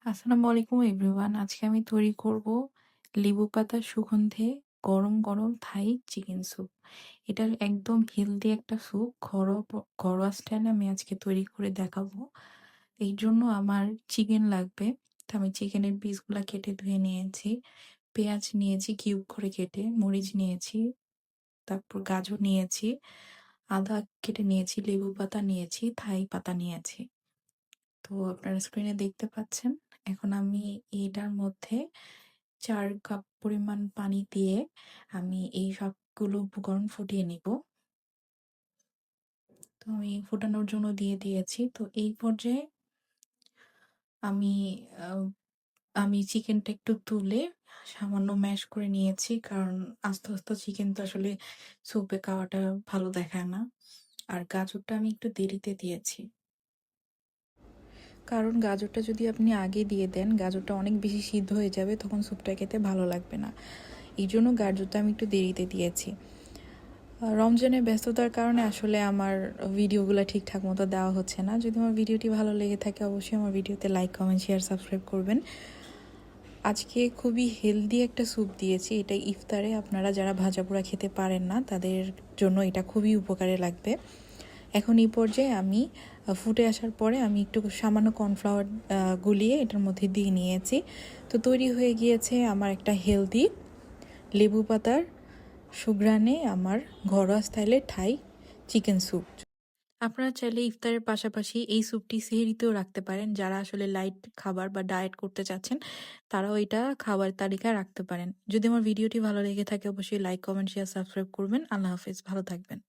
আসসালামু আলাইকুম এভরিওয়ান। আজকে আমি তৈরি করব লেবু পাতার সুগন্ধে গরম গরম থাই চিকেন স্যুপ। এটা একদম হেলদি একটা স্যুপ। ঘরোয়া স্টাইলে আমি আজকে তৈরি করে দেখাবো। এই জন্য আমার চিকেন লাগবে। তো আমি চিকেনের পিসগুলা কেটে ধুয়ে নিয়েছি। পেঁয়াজ নিয়েছি কিউব করে কেটে, মরিচ নিয়েছি, তারপর গাজর নিয়েছি, আদা কেটে নিয়েছি, লেবু পাতা নিয়েছি, থাই পাতা নিয়েছি। তো আপনারা স্ক্রিনে দেখতে পাচ্ছেন। এখন আমি এটার মধ্যে ৪ কাপ পরিমাণ পানি দিয়ে আমি এই সবগুলো উপকরণ ফুটিয়ে নিব। তো আমি ফোটানোর জন্য দিয়ে দিয়েছি। তো এই পর্যায়ে আমি আ আমি চিকেনটা একটু তুলে সামান্য ম্যাশ করে নিয়েছি। কারণ আস্ত, আস্ত চিকেন তো আসলে স্যুপে খাওয়াটা ভালো দেখায় না। আর গাজরটা আমি একটু দেরিতে দিয়েছি। কারণ গাজরটা যদি আপনি আগে দিয়ে দেন, গাজরটা অনেক বেশি সিদ্ধ হয়ে যাবে, তখন স্যুপটা খেতে ভালো লাগবে না। এই জন্য গাজরটা আমি একটু দেরিতে দিয়েছি। রমজানের ব্যস্ততার কারণে আসলে আমার ভিডিওগুলো ঠিকঠাক মতো দেওয়া হচ্ছে না। যদি আমার ভিডিওটি ভালো লেগে থাকে অবশ্যই আমার ভিডিওতে লাইক, কমেন্ট, শেয়ার, সাবস্ক্রাইব করবেন। আজকে খুবই হেলদি একটা স্যুপ দিয়েছি। এটা ইফতারে আপনারা যারা ভাজাপোড়া খেতে পারেন না তাদের জন্য এটা খুবই উপকারে লাগবে। এখন এই পর্যায়ে আমি ফুটে আসার পরে আমি একটু সামান্য কর্নফ্লাওয়ার গুলিয়ে এটার মধ্যে দিয়ে নিয়েছি। তো তৈরি হয়ে গিয়েছে আমার একটা হেলদি লেবু পাতার সুঘ্রাণে আমার ঘরোয়া স্টাইলের থাই চিকেন স্যুপ। আপনারা চাইলে ইফতারের পাশাপাশি এই স্যুপটি সেহরিতেও রাখতে পারেন। যারা আসলে লাইট খাবার বা ডায়েট করতে চাচ্ছেন তারাও এটা খাবার তালিকায় রাখতে পারেন। যদি আমার ভিডিওটি ভালো লেগে থাকে অবশ্যই লাইক, কমেন্ট, শেয়ার, সাবস্ক্রাইব করবেন। আল্লাহ হাফেজ, ভালো থাকবেন।